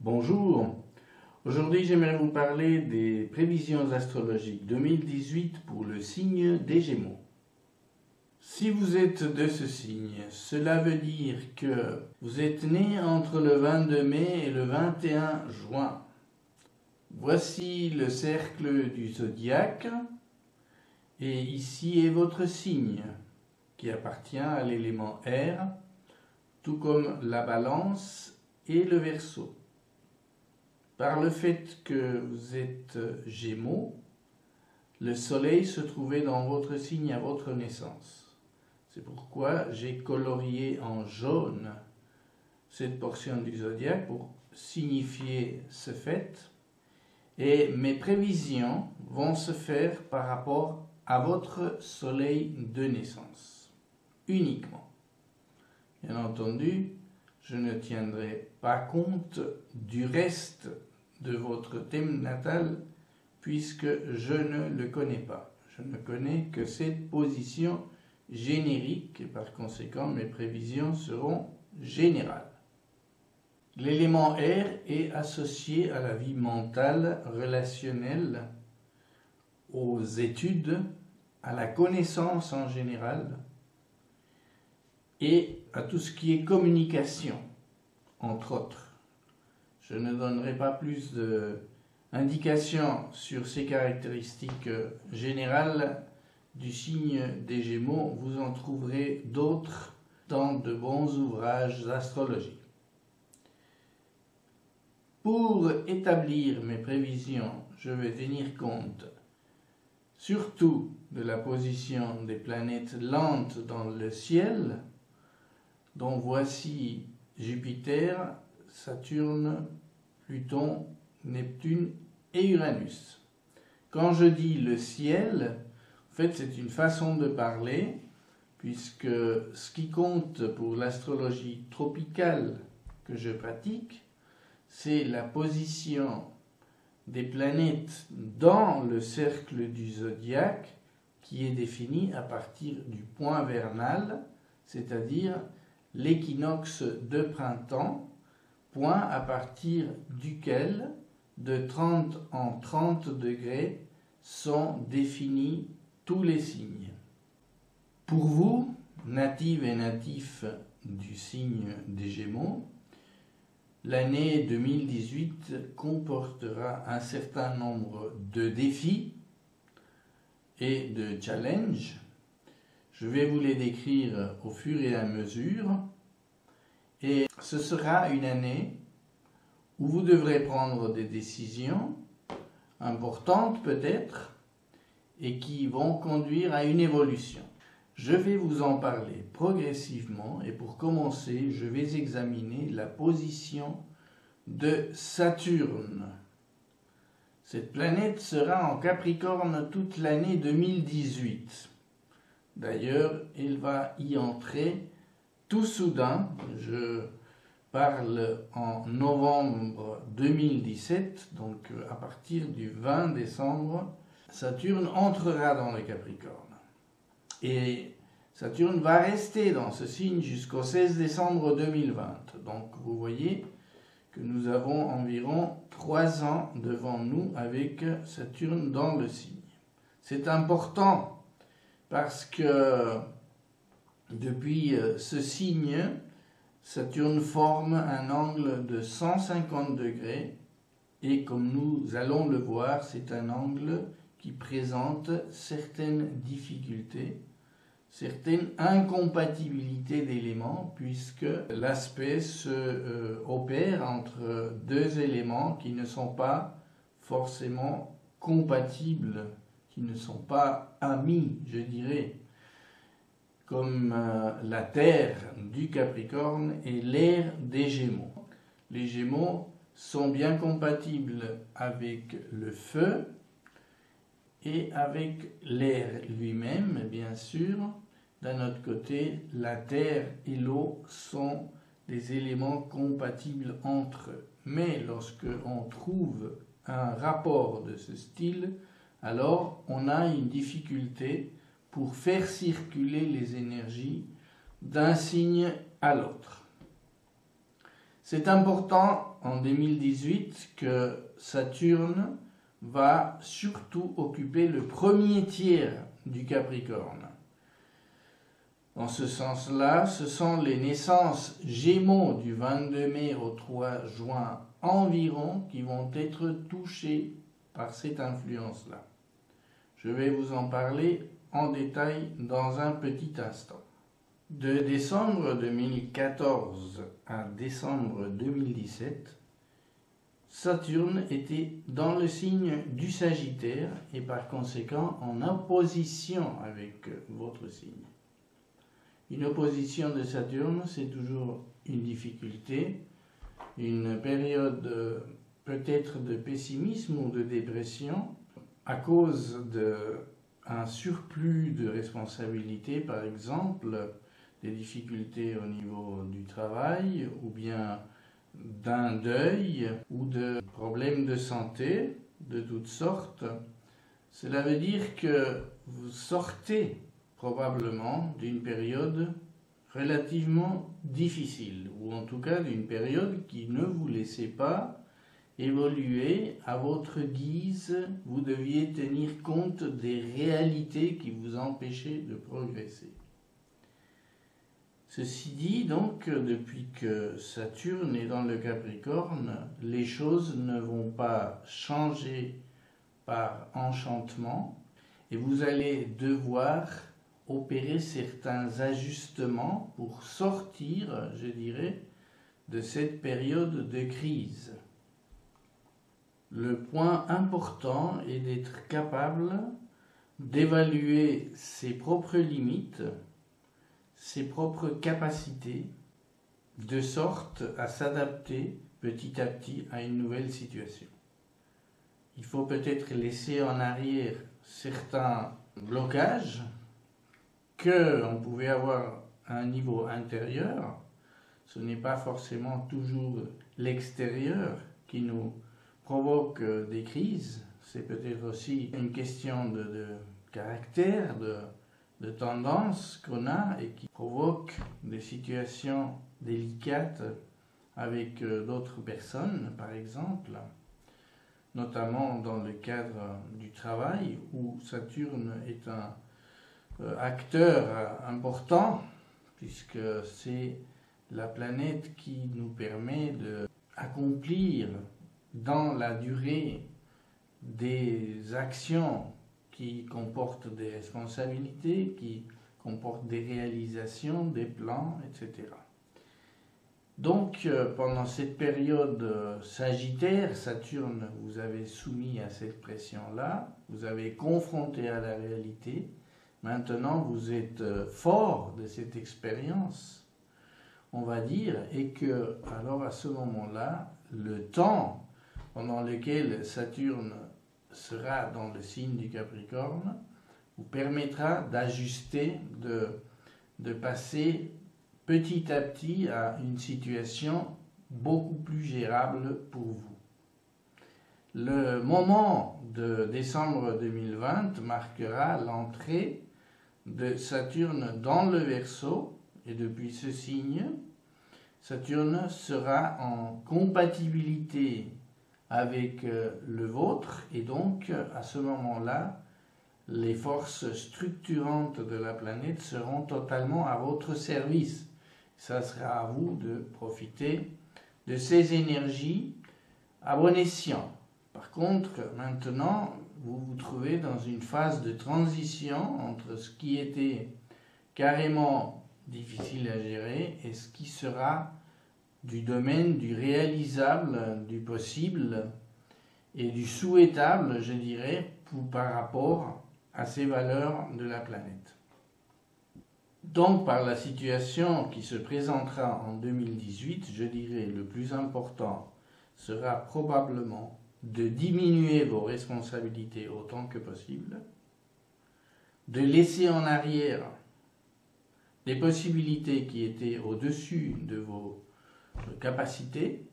Bonjour, aujourd'hui j'aimerais vous parler des prévisions astrologiques 2018 pour le signe des Gémeaux. Si vous êtes de ce signe, cela veut dire que vous êtes né entre le 22 mai et le 21 juin. Voici le cercle du zodiaque et ici est votre signe qui appartient à l'élément air, tout comme la balance et le Verseau. Par le fait que vous êtes Gémeaux, le soleil se trouvait dans votre signe à votre naissance. C'est pourquoi j'ai colorié en jaune cette portion du zodiaque pour signifier ce fait. Et mes prévisions vont se faire par rapport à votre soleil de naissance, uniquement. Bien entendu, je ne tiendrai pas compte du reste de votre thème natal puisque je ne le connais pas. Je ne connais que cette position générique et par conséquent mes prévisions seront générales. L'élément air est associé à la vie mentale, relationnelle, aux études, à la connaissance en général et à tout ce qui est communication, entre autres. Je ne donnerai pas plus d'indications sur ces caractéristiques générales du signe des Gémeaux. Vous en trouverez d'autres dans de bons ouvrages astrologiques. Pour établir mes prévisions, je vais tenir compte surtout de la position des planètes lentes dans le ciel, dont voici Jupiter, Saturne, Pluton, Neptune et Uranus. Quand je dis le ciel, en fait c'est une façon de parler, puisque ce qui compte pour l'astrologie tropicale que je pratique, c'est la position des planètes dans le cercle du zodiaque qui est défini à partir du point vernal, c'est-à-dire l'équinoxe de printemps, point à partir duquel de 30 en 30 degrés sont définis tous les signes. Pour vous, natives et natifs du signe des Gémeaux, l'année 2018 comportera un certain nombre de défis et de challenges. Je vais vous les décrire au fur et à mesure. Et ce sera une année où vous devrez prendre des décisions importantes peut-être et qui vont conduire à une évolution. Je vais vous en parler progressivement et pour commencer, je vais examiner la position de Saturne. Cette planète sera en Capricorne toute l'année 2018. D'ailleurs, elle va y entrer tout soudain. Je parle en novembre 2017, donc à partir du 20 décembre, Saturne entrera dans le Capricorne. Et Saturne va rester dans ce signe jusqu'au 16 décembre 2020. Donc vous voyez que nous avons environ 3 ans devant nous avec Saturne dans le signe. C'est important parce que depuis ce signe, Saturne forme un angle de 150 degrés et comme nous allons le voir, c'est un angle qui présente certaines difficultés, certaines incompatibilités d'éléments puisque l'aspect se opère entre deux éléments qui ne sont pas forcément compatibles, qui ne sont pas amis, je dirais, comme la terre du Capricorne et l'air des Gémeaux. Les Gémeaux sont bien compatibles avec le feu et avec l'air lui-même, bien sûr. D'un autre côté, la terre et l'eau sont des éléments compatibles entre eux. Mais lorsque on trouve un rapport de ce style, alors on a une difficulté pour faire circuler les énergies d'un signe à l'autre. C'est important en 2018 que Saturne va surtout occuper le premier tiers du Capricorne. Dans ce sens-là, ce sont les naissances Gémeaux du 22 mai au 3 juin environ qui vont être touchées par cette influence-là. Je vais vous en parler en détail dans un petit instant. De décembre 2014 à décembre 2017, Saturne était dans le signe du Sagittaire et par conséquent en opposition avec votre signe. Une opposition de Saturne, c'est toujours une difficulté, une période peut-être de pessimisme ou de dépression à cause d'un surplus de responsabilités, par exemple, des difficultés au niveau du travail ou bien d'un deuil ou de problèmes de santé de toutes sortes. Cela veut dire que vous sortez probablement d'une période relativement difficile, ou en tout cas d'une période qui ne vous laissait pas évoluer à votre guise. Vous deviez tenir compte des réalités qui vous empêchaient de progresser. Ceci dit, donc, depuis que Saturne est dans le Capricorne, les choses ne vont pas changer par enchantement et vous allez devoir opérer certains ajustements pour sortir, je dirais, de cette période de crise. Le point important est d'être capable d'évaluer ses propres limites, ses propres capacités, de sorte à s'adapter petit à petit à une nouvelle situation. Il faut peut-être laisser en arrière certains blocages qu'on pouvait avoir à un niveau intérieur. Ce n'est pas forcément toujours l'extérieur qui nous provoque des crises, c'est peut-être aussi une question de caractère, de tendance qu'on a et qui provoque des situations délicates avec d'autres personnes, par exemple, notamment dans le cadre du travail où Saturne est un acteur important puisque c'est la planète qui nous permet d'accomplir dans la durée des actions qui comportent des responsabilités, qui comportent des réalisations, des plans, etc. Donc, pendant cette période sagittaire, Saturne vous avez soumis à cette pression-là, vous avez confronté à la réalité. Maintenant, vous êtes fort de cette expérience, on va dire, et que, alors à ce moment-là, le temps pendant lequel Saturne sera dans le signe du Capricorne vous permettra d'ajuster, de passer petit à petit à une situation beaucoup plus gérable pour vous. Le moment de décembre 2020 marquera l'entrée de Saturne dans le Verseau, et depuis ce signe, Saturne sera en compatibilité avec le vôtre, et donc à ce moment-là, les forces structurantes de la planète seront totalement à votre service. Ça sera à vous de profiter de ces énergies à bon escient. Par contre, maintenant, vous vous trouvez dans une phase de transition entre ce qui était carrément difficile à gérer et ce qui sera du domaine du réalisable, du possible et du souhaitable, je dirais, par rapport à ces valeurs de la planète. Donc, par la situation qui se présentera en 2018, je dirais le plus important sera probablement de diminuer vos responsabilités autant que possible, de laisser en arrière des possibilités qui étaient au-dessus de vos capacités,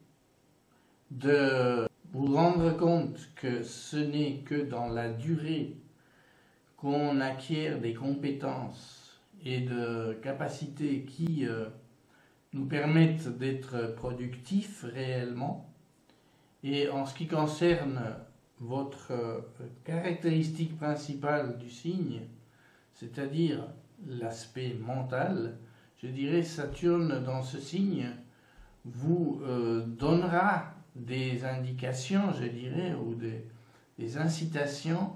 de vous rendre compte que ce n'est que dans la durée qu'on acquiert des compétences et de capacités qui nous permettent d'être productifs réellement. Et en ce qui concerne votre caractéristique principale du signe, c'est-à-dire l'aspect mental, je dirais Saturne dans ce signe vous donnera des indications, je dirais, ou des incitations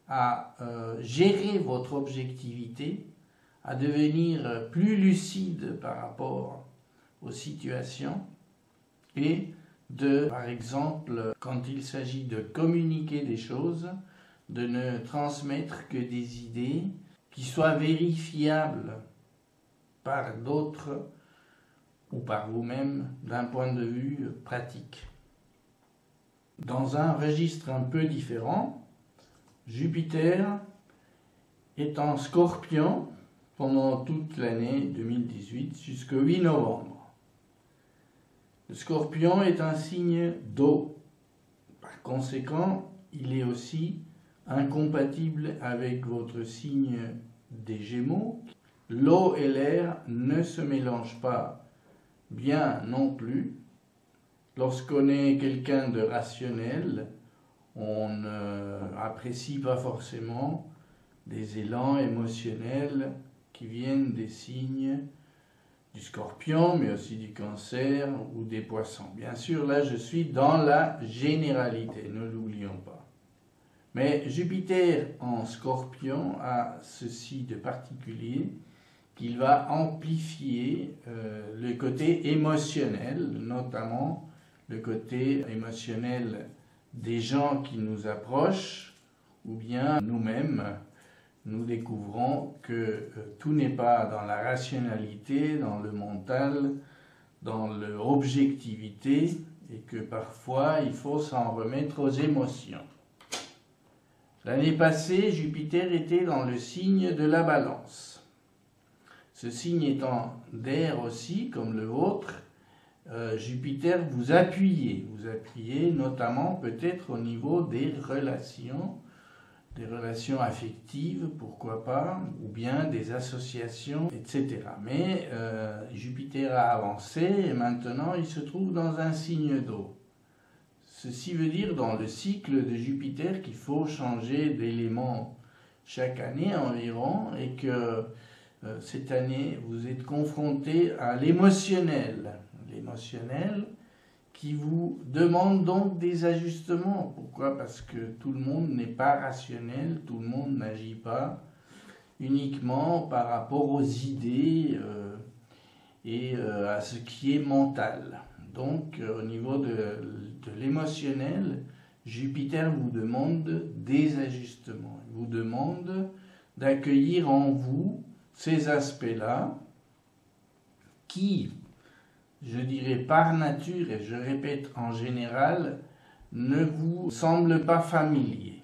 à gérer votre objectivité, à devenir plus lucide par rapport aux situations et par exemple, quand il s'agit de communiquer des choses, de ne transmettre que des idées qui soient vérifiables par d'autres ou par vous-même d'un point de vue pratique. Dans un registre un peu différent, Jupiter est en Scorpion pendant toute l'année 2018 jusqu'au 8 novembre. Le Scorpion est un signe d'eau. Par conséquent, il est aussi incompatible avec votre signe des Gémeaux. L'eau et l'air ne se mélangent pas bien non plus. Lorsqu'on est quelqu'un de rationnel, on n'apprécie pas forcément des élans émotionnels qui viennent des signes du Scorpion, mais aussi du Cancer ou des Poissons. Bien sûr, là, je suis dans la généralité, ne l'oublions pas. Mais Jupiter en Scorpion a ceci de particulier qu'il va amplifier le côté émotionnel, notamment le côté émotionnel des gens qui nous approchent, ou bien nous-mêmes, nous découvrons que tout n'est pas dans la rationalité, dans le mental, dans l'objectivité, et que parfois il faut s'en remettre aux émotions. L'année passée, Jupiter était dans le signe de la Balance. Ce signe étant d'air aussi, comme le vôtre, Jupiter vous appuyez notamment peut-être au niveau des relations affectives, pourquoi pas, ou bien des associations, etc. Mais Jupiter a avancé et maintenant il se trouve dans un signe d'eau. Ceci veut dire dans le cycle de Jupiter qu'il faut changer d'élément chaque année environ et que cette année vous êtes confronté à l'émotionnel qui vous demande donc des ajustements. Pourquoi? Parce que tout le monde n'est pas rationnel, tout le monde n'agit pas uniquement par rapport aux idées et à ce qui est mental. Donc au niveau de l'émotionnel, Jupiter vous demande des ajustements. Il vous demande d'accueillir en vous ces aspects-là qui, je dirais par nature, et je répète en général, ne vous semblent pas familiers.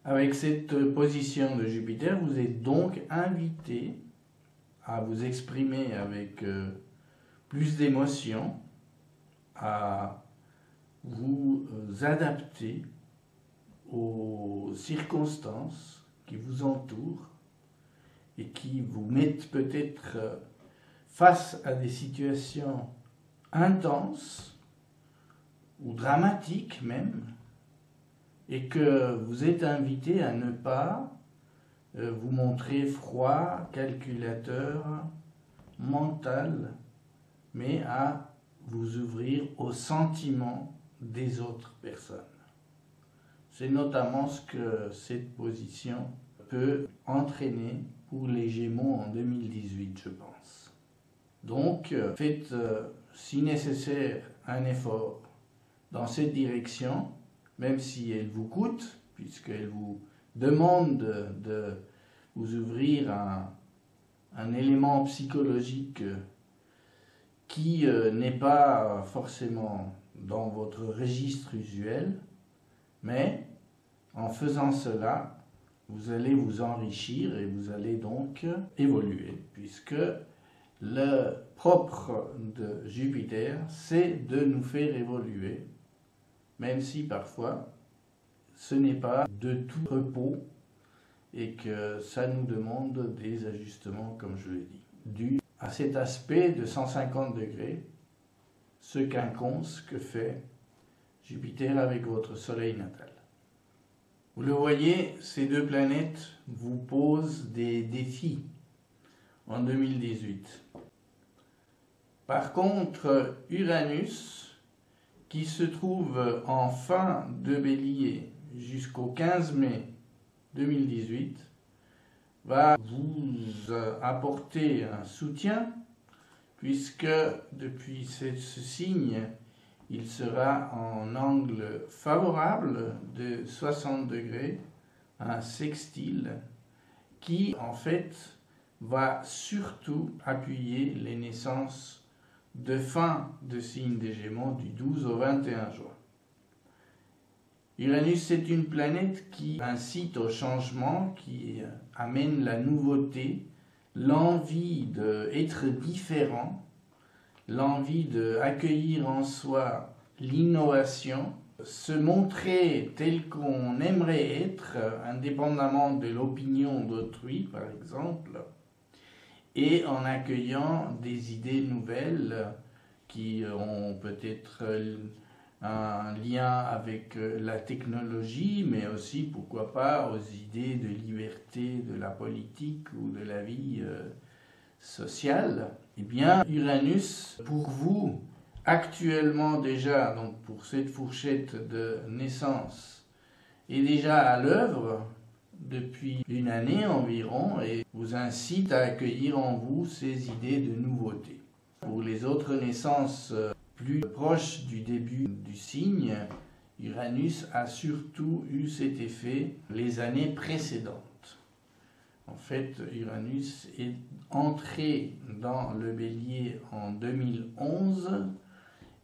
Avec cette position de Jupiter, vous êtes donc invité à vous exprimer avec plus d'émotion, à vous adapter aux circonstances qui vous entourent et qui vous mettent peut-être face à des situations intenses ou dramatiques même, et que vous êtes invité à ne pas vous montrer froid, calculateur, mental, mais à vous ouvrir aux sentiments des autres personnes. C'est notamment ce que cette position peut entraîner pour les Gémeaux en 2018, je pense. Donc, faites, si nécessaire, un effort dans cette direction, même si elle vous coûte, puisqu'elle vous demande de vous ouvrir à un élément psychologique qui n'est pas forcément dans votre registre usuel, mais en faisant cela, vous allez vous enrichir et vous allez donc évoluer, puisque le propre de Jupiter, c'est de nous faire évoluer, même si parfois ce n'est pas de tout repos et que ça nous demande des ajustements, comme je l'ai dit, dus à cet aspect de 150 degrés, ce quinconce que fait Jupiter avec votre Soleil natal. Vous le voyez, ces deux planètes vous posent des défis en 2018. Par contre, Uranus, qui se trouve en fin de Bélier jusqu'au 15 mai 2018, va vous apporter un soutien, puisque depuis ce signe, il sera en angle favorable de 60 degrés, un sextile, qui en fait va surtout appuyer les naissances de fin de signe des Gémeaux du 12 au 21 juin. Uranus, c'est une planète qui incite au changement, qui amène la nouveauté, l'envie d'être différent, l'envie d'accueillir en soi l'innovation, se montrer tel qu'on aimerait être, indépendamment de l'opinion d'autrui, par exemple, et en accueillant des idées nouvelles qui ont peut-être un lien avec la technologie, mais aussi, pourquoi pas, aux idées de liberté de la politique ou de la vie sociale. Eh bien, Uranus, pour vous, actuellement déjà, donc pour cette fourchette de naissance, est déjà à l'œuvre depuis une année environ et vous incite à accueillir en vous ces idées de nouveauté. Pour les autres naissances plus proches du début du signe, Uranus a surtout eu cet effet les années précédentes. En fait, Uranus est entré dans le Bélier en 2011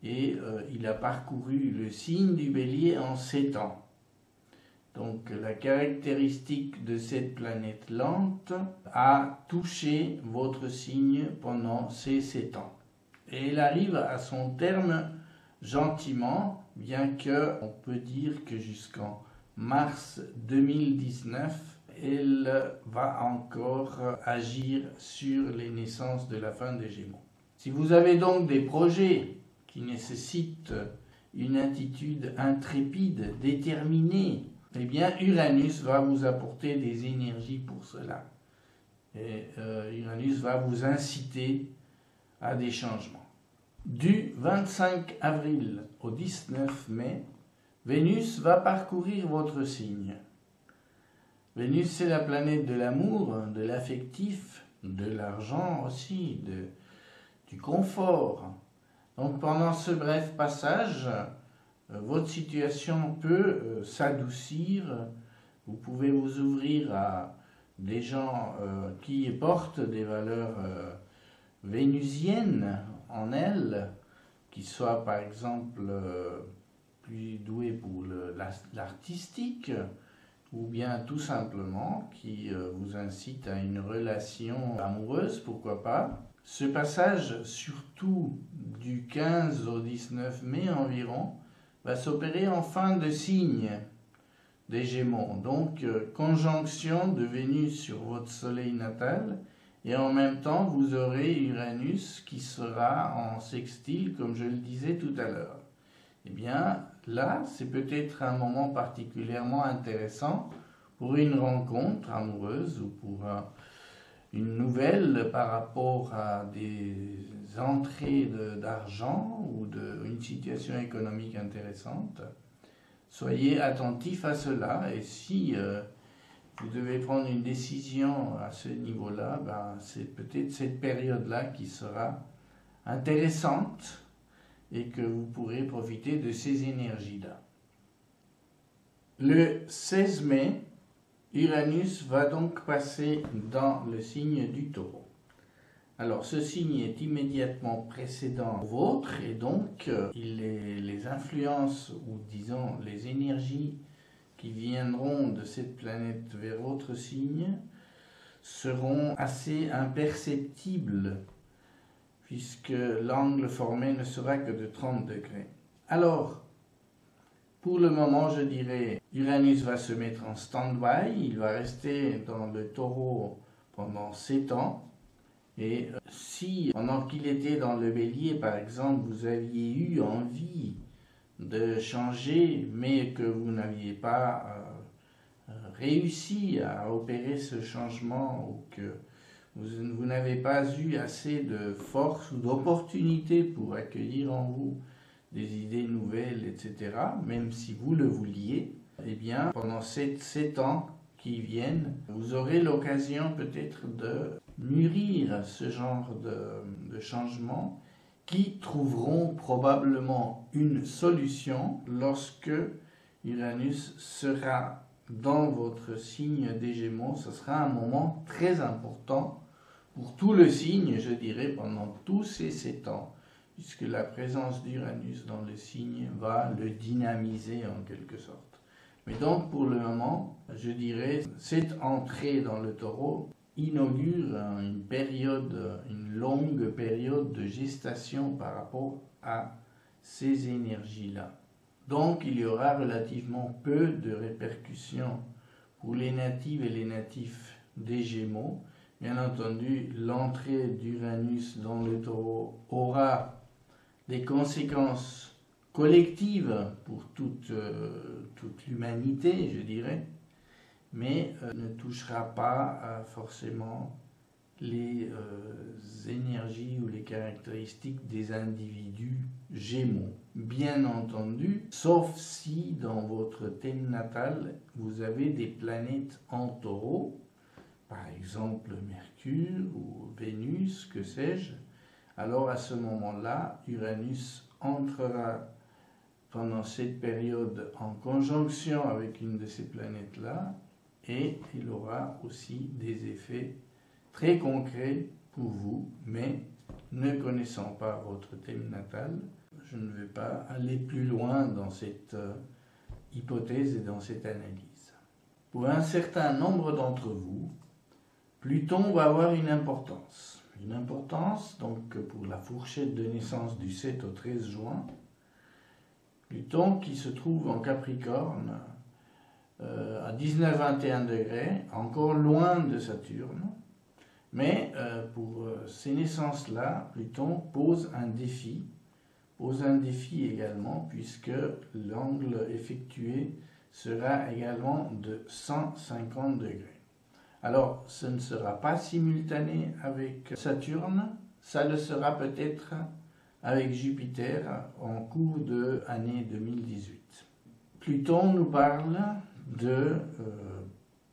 et il a parcouru le signe du Bélier en 7 ans. Donc la caractéristique de cette planète lente a touché votre signe pendant ces 7 ans. Et elle arrive à son terme gentiment, bien qu'on peut dire que jusqu'en mars 2019, elle va encore agir sur les naissances de la fin des Gémeaux. Si vous avez donc des projets qui nécessitent une attitude intrépide, déterminée, eh bien Uranus va vous apporter des énergies pour cela. Et Uranus va vous inciter à des changements. Du 25 avril au 19 mai, Vénus va parcourir votre signe. Vénus, c'est la planète de l'amour, de l'affectif, de l'argent aussi, du confort. Donc pendant ce bref passage, votre situation peut s'adoucir. Vous pouvez vous ouvrir à des gens qui portent des valeurs vénusiennes en elles, qui soient par exemple plus doués pour l'artistique, ou bien tout simplement qui vous incite à une relation amoureuse, pourquoi pas. Ce passage, surtout du 15 au 19 mai environ, va s'opérer en fin de signe des Gémeaux. Donc, conjonction de Vénus sur votre Soleil natal, et en même temps, vous aurez Uranus qui sera en sextile, comme je le disais tout à l'heure. Eh bien, là, c'est peut-être un moment particulièrement intéressant pour une rencontre amoureuse ou pour une nouvelle par rapport à des entrées d'argent ou une situation économique intéressante. Soyez attentifs à cela et si vous devez prendre une décision à ce niveau-là, c'est peut-être cette période-là qui sera intéressante et que vous pourrez profiter de ces énergies-là. Le 16 mai, Uranus va donc passer dans le signe du Taureau. Alors ce signe est immédiatement précédent au vôtre et donc les influences ou disons les énergies qui viendront de cette planète vers votre signe seront assez imperceptibles puisque l'angle formé ne sera que de 30 degrés. Alors, pour le moment, je dirais, Uranus va se mettre en stand-by, il va rester dans le Taureau pendant 7 ans, et si pendant qu'il était dans le Bélier, par exemple, vous aviez eu envie de changer, mais que vous n'aviez pas réussi à opérer ce changement, ou que vous n'avez pas eu assez de force ou d'opportunité pour accueillir en vous des idées nouvelles, etc., même si vous le vouliez, eh bien, pendant ces 7 ans qui viennent, vous aurez l'occasion peut-être de mûrir ce genre de changement qui trouveront probablement une solution lorsque Uranus sera dans votre signe des Gémeaux. Ce sera un moment très important pour tout le signe, je dirais, pendant tous ces 7 ans, puisque la présence d'Uranus dans le signe va le dynamiser en quelque sorte. Mais donc, pour le moment, je dirais, cette entrée dans le Taureau inaugure une longue période de gestation par rapport à ces énergies-là. Donc, il y aura relativement peu de répercussions pour les natives et les natifs des Gémeaux. Bien entendu, l'entrée d'Uranus dans le Taureau aura des conséquences collectives pour toute l'humanité, je dirais, mais ne touchera pas forcément les énergies ou les caractéristiques des individus Gémeaux. Bien entendu, sauf si dans votre thème natal, vous avez des planètes en Taureau, par exemple Mercure ou Vénus, que sais-je, alors à ce moment-là, Uranus entrera pendant cette période en conjonction avec une de ces planètes-là, et il aura aussi des effets très concrets pour vous, mais ne connaissant pas votre thème natal, je ne vais pas aller plus loin dans cette hypothèse et dans cette analyse. Pour un certain nombre d'entre vous, Pluton va avoir une importance. Une importance, donc, pour la fourchette de naissance du 7 au 13 juin. Pluton qui se trouve en Capricorne à 19-21 degrés, encore loin de Saturne. Mais pour ces naissances-là, Pluton pose un défi également, puisque l'angle effectué sera également de 150 degrés. Alors, ce ne sera pas simultané avec Saturne, ça le sera peut-être avec Jupiter en cours de l'année 2018. Pluton nous parle de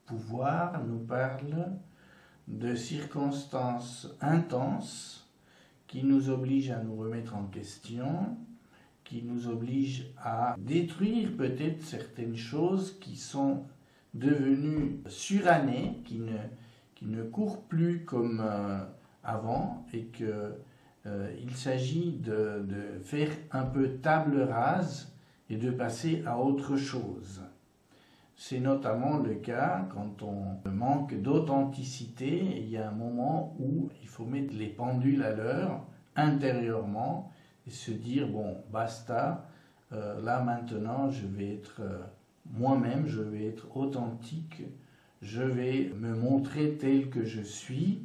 pouvoir, nous parle de circonstances intenses qui nous obligent à nous remettre en question, qui nous obligent à détruire peut-être certaines choses qui sont devenues surannées, qui ne courent plus comme avant, et qu'il s'agit de faire un peu table rase et de passer à autre chose. C'est notamment le cas quand on manque d'authenticité. Il y a un moment où il faut mettre les pendules à l'heure intérieurement et se dire, bon, basta, là maintenant je vais être moi-même, je vais être authentique, je vais me montrer tel que je suis,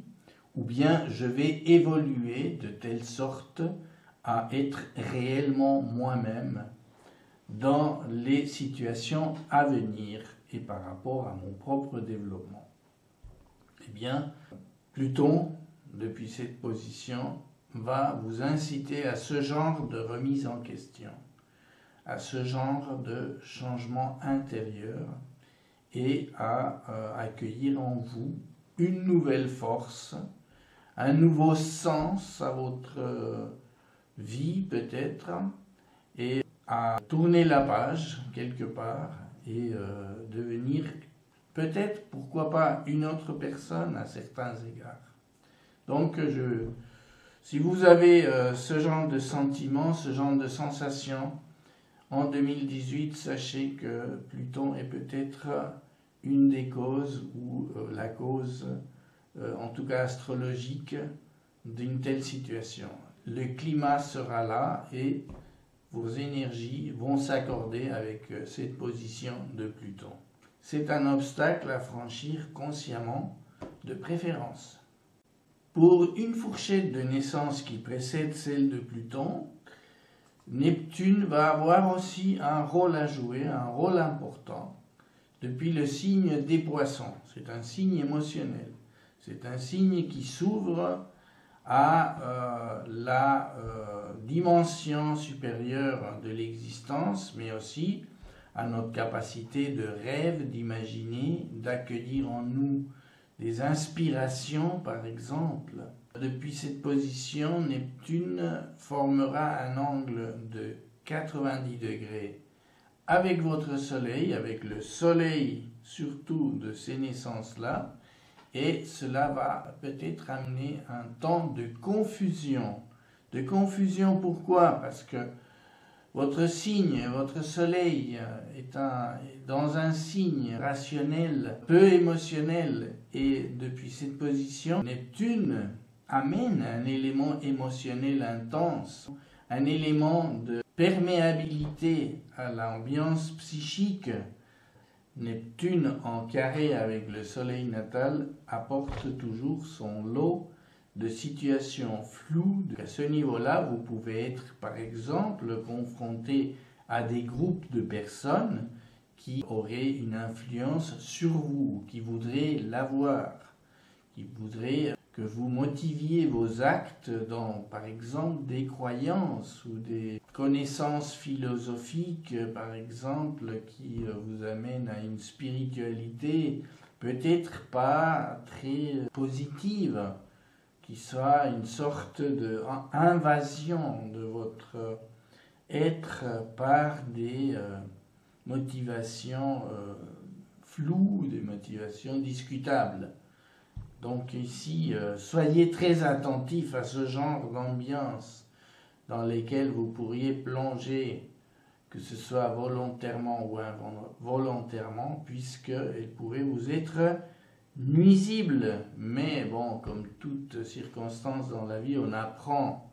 ou bien je vais évoluer de telle sorte à être réellement moi-même dans les situations à venir et par rapport à mon propre développement. Eh bien, Pluton, depuis cette position, va vous inciter à ce genre de remise en question, à ce genre de changement intérieur et à accueillir en vous une nouvelle force, un nouveau sens à votre vie peut-être, et à tourner la page quelque part et devenir peut-être, pourquoi pas, une autre personne à certains égards. Donc, si vous avez ce genre de sentiment, ce genre de sensation, en 2018, sachez que Pluton est peut-être une des causes, ou la cause, en tout cas astrologique, d'une telle situation. Le climat sera là et vos énergies vont s'accorder avec cette position de Pluton. C'est un obstacle à franchir consciemment, de préférence. Pour une fourchette de naissance qui précède celle de Pluton, Neptune va avoir aussi un rôle à jouer, un rôle important, depuis le signe des Poissons. C'est un signe émotionnel. C'est un signe qui s'ouvre à la dimension supérieure de l'existence, mais aussi à notre capacité de rêve, d'imaginer, d'accueillir en nous des inspirations, par exemple. Depuis cette position, Neptune formera un angle de 90 degrés avec votre Soleil, avec le Soleil surtout de ces naissances-là, et cela va peut-être amener un temps de confusion. De confusion pourquoi? Parce que votre signe, votre Soleil est dans un signe rationnel, peu émotionnel, et depuis cette position, Neptune amène un élément émotionnel intense, un élément de perméabilité à l'ambiance psychique. Neptune en carré avec le Soleil natal apporte toujours son lot de situations floues. À ce niveau-là, vous pouvez être par exemple confronté à des groupes de personnes qui auraient une influence sur vous, qui voudraient l'avoir, qui voudraient que vous motiviez vos actes dans, par exemple, des croyances ou des connaissances philosophiques, par exemple, qui vous amènent à une spiritualité peut-être pas très positive, qui soit une sorte d'invasion de votre être par des motivations floues, des motivations discutables. Donc ici, soyez très attentifs à ce genre d'ambiance dans lesquelles vous pourriez plonger, que ce soit volontairement ou involontairement, puisqu'elle pourrait vous être nuisible. Mais bon, comme toute circonstance dans la vie, on apprend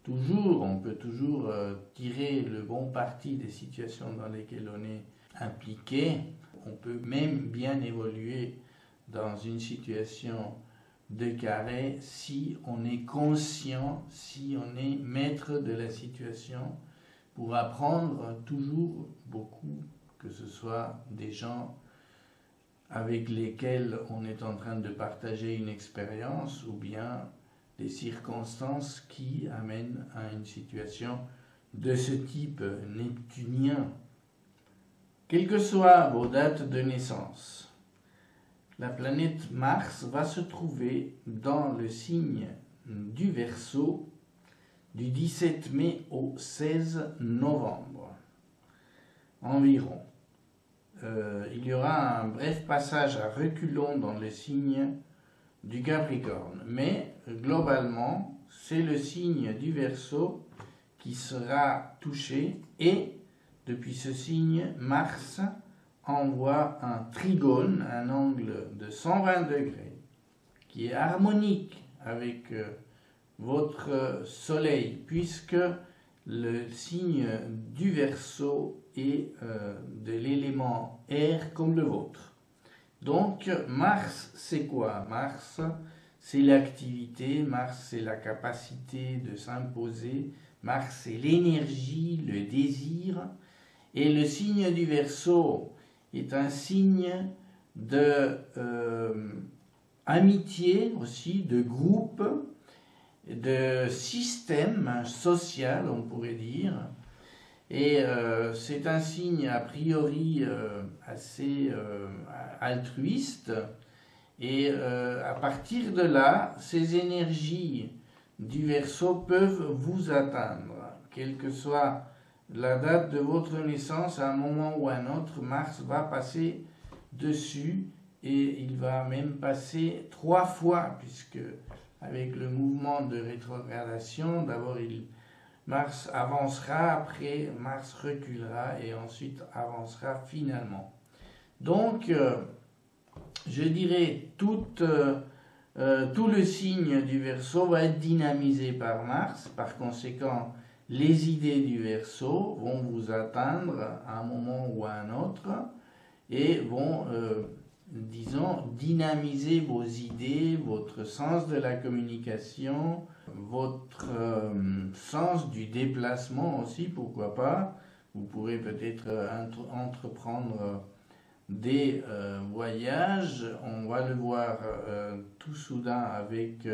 toujours, on peut toujours tirer le bon parti des situations dans lesquelles on est impliqué. On peut même bien évoluer dans une situation de carré si on est conscient, si on est maître de la situation, pour apprendre toujours beaucoup, que ce soit des gens avec lesquels on est en train de partager une expérience ou bien des circonstances qui amènent à une situation de ce type neptunien. Quelles que soient vos dates de naissance, la planète Mars va se trouver dans le signe du Verseau du 17 mai au 16 novembre environ. Il y aura un bref passage à reculons dans le signe du Capricorne, mais globalement, c'est le signe du Verseau qui sera touché, et depuis ce signe, Mars envoie un trigone, un angle de 120 degrés, qui est harmonique avec votre Soleil, puisque le signe du Verseau est de l'élément air comme le vôtre. Donc Mars, c'est quoi? Mars, c'est l'activité, Mars, c'est la capacité de s'imposer, Mars, c'est l'énergie, le désir, et le signe du Verseau est un signe de amitié aussi, de groupe, de système social, on pourrait dire. Et c'est un signe a priori assez altruiste. Et à partir de là, ces énergies du Verseau peuvent vous atteindre, quelle que soit la date de votre naissance. À un moment ou à un autre, Mars va passer dessus, et il va même passer 3 fois, puisque avec le mouvement de rétrogradation, d'abord Mars avancera, après Mars reculera et ensuite avancera finalement. Donc je dirais tout le signe du Verseau va être dynamisé par Mars. Par conséquent, les idées du Verseau vont vous atteindre à un moment ou à un autre, et vont disons, dynamiser vos idées, votre sens de la communication, votre sens du déplacement aussi, pourquoi pas. Vous pourrez peut-être entreprendre des voyages. On va le voir tout soudain avec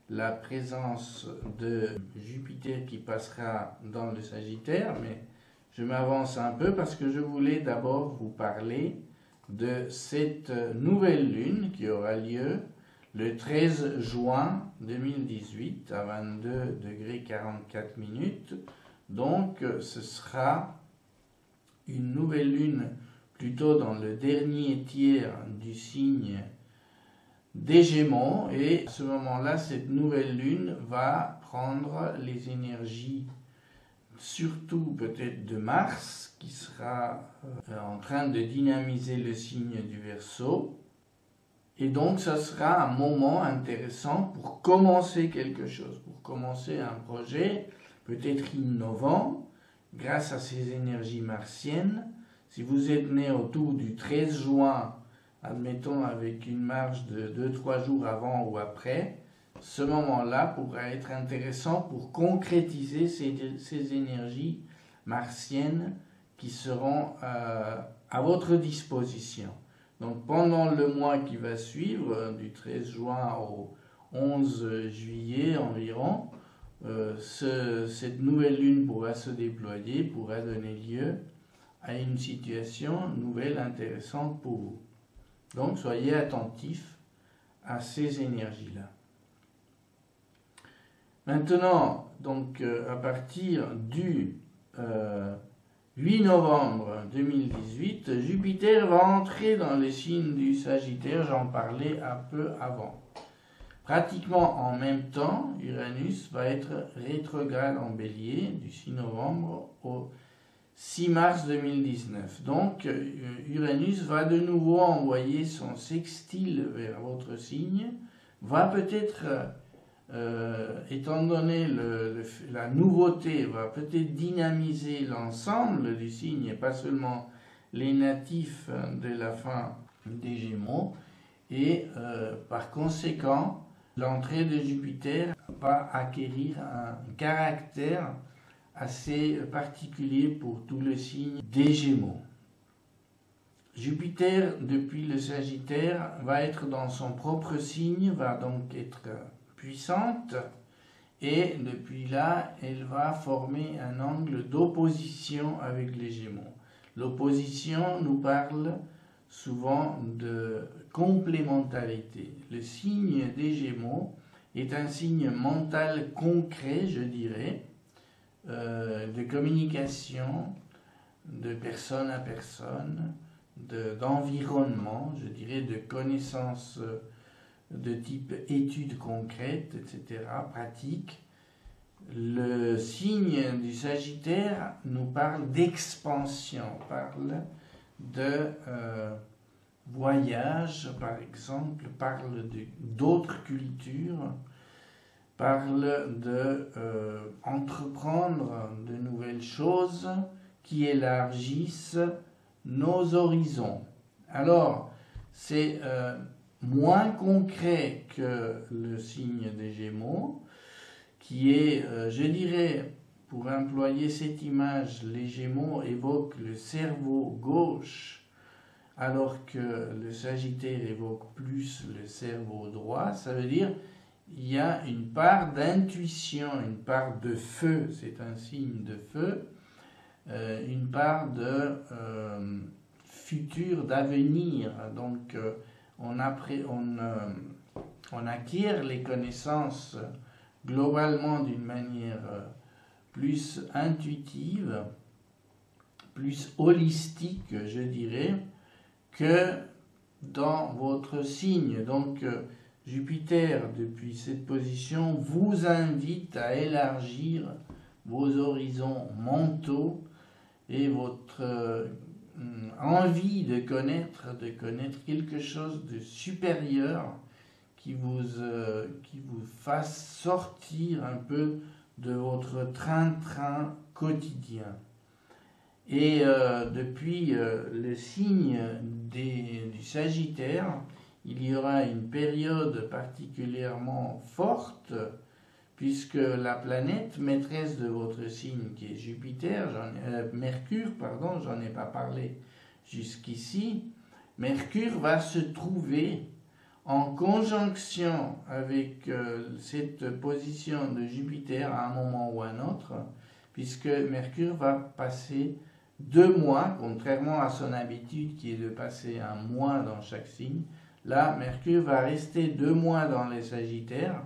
la présence de Jupiter qui passera dans le Sagittaire, mais je m'avance un peu parce que je voulais d'abord vous parler de cette nouvelle lune qui aura lieu le 13 juin 2018 à 22 degrés 44 minutes. Donc ce sera une nouvelle lune plutôt dans le dernier tiers du signe des Gémeaux, et à ce moment-là, cette nouvelle lune va prendre les énergies, surtout peut-être de Mars, qui sera en train de dynamiser le signe du Verseau. Et donc, ça sera un moment intéressant pour commencer quelque chose, pour commencer un projet, peut-être innovant, grâce à ces énergies martiennes. Si vous êtes né autour du 13 juin, admettons avec une marge de 2-3 jours avant ou après, ce moment-là pourra être intéressant pour concrétiser ces énergies martiennes qui seront à votre disposition. Donc pendant le mois qui va suivre, du 13 juin au 11 juillet environ, cette nouvelle lune pourra se déployer, pourra donner lieu à une situation nouvelle intéressante pour vous. Donc soyez attentifs à ces énergies-là. Maintenant, donc, à partir du 8 novembre 2018, Jupiter va entrer dans le signe du Sagittaire, j'en parlais un peu avant. Pratiquement en même temps, Uranus va être rétrograde en Bélier du 6 novembre au 6 mars 2019. Donc, Uranus va de nouveau envoyer son sextile vers votre signe, va peut-être, étant donné la nouveauté, va peut-être dynamiser l'ensemble du signe, et pas seulement les natifs de la fin des Gémeaux, et par conséquent, l'entrée de Jupiter va acquérir un caractère assez particulier pour tout le signe des Gémeaux. Jupiter, depuis le Sagittaire, va être dans son propre signe, va donc être puissante, et depuis là, elle va former un angle d'opposition avec les Gémeaux. L'opposition nous parle souvent de complémentarité. Le signe des Gémeaux est un signe mental concret, je dirais, de communication, de personne à personne, d'environnement, je dirais, de connaissances de type études concrètes, etc., pratiques. Le signe du Sagittaire nous parle d'expansion, parle de voyage, par exemple, parle d'autres cultures, parle de entreprendre de nouvelles choses qui élargissent nos horizons. Alors, c'est moins concret que le signe des Gémeaux, qui est, je dirais, pour employer cette image, les Gémeaux évoquent le cerveau gauche, alors que le Sagittaire évoque plus le cerveau droit. Ça veut dire il y a une part d'intuition, une part de feu, c'est un signe de feu, une part de futur, d'avenir. Donc on acquiert les connaissances globalement d'une manière plus intuitive, plus holistique, je dirais, que dans votre signe. Donc Jupiter, depuis cette position, vous invite à élargir vos horizons mentaux et votre envie de connaître quelque chose de supérieur qui vous fasse sortir un peu de votre train-train quotidien. Et depuis le signe du Sagittaire, il y aura une période particulièrement forte, puisque la planète maîtresse de votre signe, qui est Jupiter, Mercure, pardon, j'en ai pas parlé jusqu'ici, Mercure va se trouver en conjonction avec cette position de Jupiter à un moment ou un autre, puisque Mercure va passer 2 mois, contrairement à son habitude qui est de passer un mois dans chaque signe. Là, Mercure va rester 2 mois dans les Sagittaires,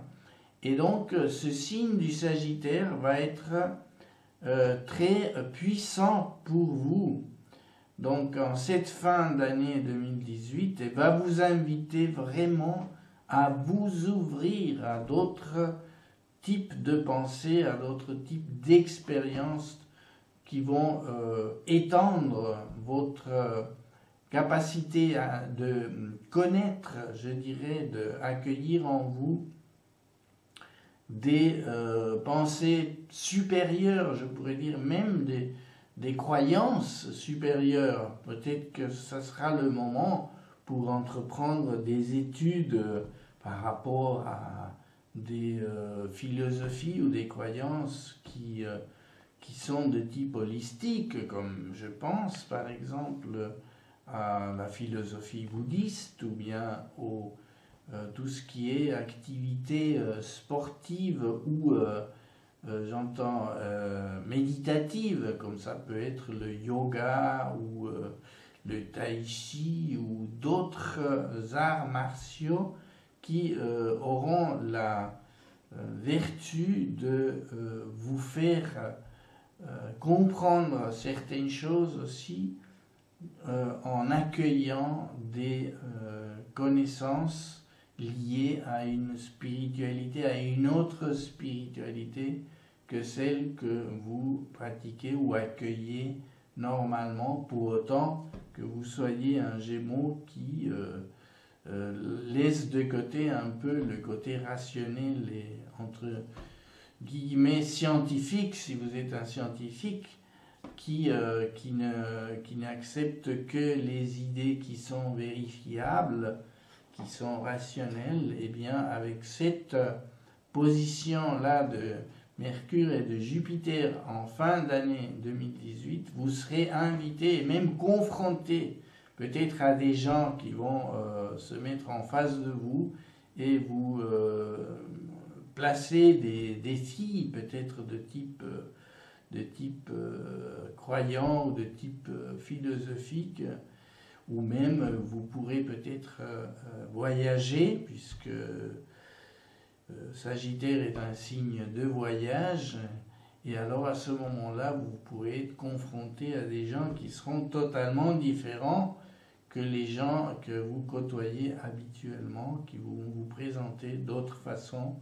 et donc ce signe du Sagittaire va être très puissant pour vous. Donc en cette fin d'année 2018, elle va vous inviter vraiment à vous ouvrir à d'autres types de pensées, à d'autres types d'expériences qui vont étendre votre capacité de connaître, je dirais, d'accueillir en vous des pensées supérieures, je pourrais dire même des croyances supérieures. Peut-être que ça sera le moment pour entreprendre des études par rapport à des philosophies ou des croyances qui sont de type holistique, comme je pense par exemple à la philosophie bouddhiste ou bien tout ce qui est activité sportive ou j'entends méditative, comme ça peut être le yoga ou le tai chi ou d'autres arts martiaux qui auront la vertu de vous faire comprendre certaines choses aussi en accueillant des connaissances liées à une spiritualité, à une autre spiritualité que celle que vous pratiquez ou accueillez normalement, pour autant que vous soyez un Gémeaux qui laisse de côté un peu le côté rationnel et entre guillemets scientifique, si vous êtes un scientifique, qui n'accepte que les idées qui sont vérifiables, qui sont rationnelles. Et bien avec cette position-là de Mercure et de Jupiter en fin d'année 2018, vous serez invité et même confronté peut-être à des gens qui vont se mettre en face de vous et vous placer des défis peut-être de type croyant ou de type philosophique, ou même vous pourrez peut-être voyager, puisque Sagittaire est un signe de voyage, et alors à ce moment-là vous pourrez être confronté à des gens qui seront totalement différents que les gens que vous côtoyez habituellement, qui vont vous présenter d'autres façons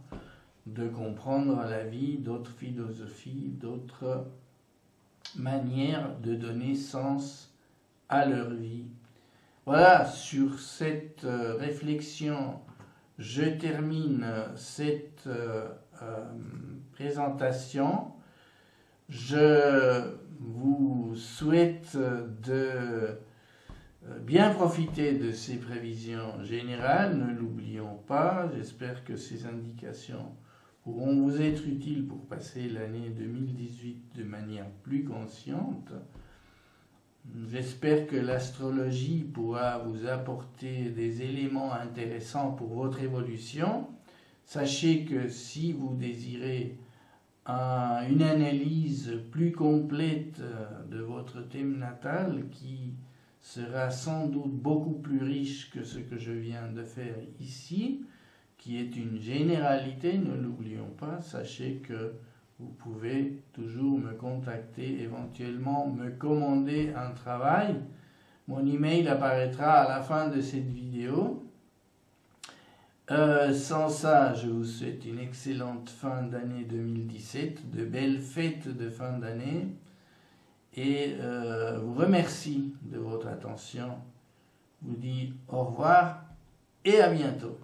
de comprendre la vie, d'autres philosophies, d'autres manières de donner sens à leur vie. Voilà, sur cette réflexion, je termine cette présentation. Je vous souhaite de bien profiter de ces prévisions générales, ne l'oublions pas. J'espère que ces indications pourront vous être utiles pour passer l'année 2018 de manière plus consciente. J'espère que l'astrologie pourra vous apporter des éléments intéressants pour votre évolution. Sachez que si vous désirez une analyse plus complète de votre thème natal, qui sera sans doute beaucoup plus riche que ce que je viens de faire ici, qui est une généralité, ne l'oublions pas. Sachez que vous pouvez toujours me contacter, éventuellement me commander un travail. Mon email apparaîtra à la fin de cette vidéo. Sans ça, je vous souhaite une excellente fin d'année 2017, de belles fêtes de fin d'année, et vous remercie de votre attention. Je vous dis au revoir et à bientôt.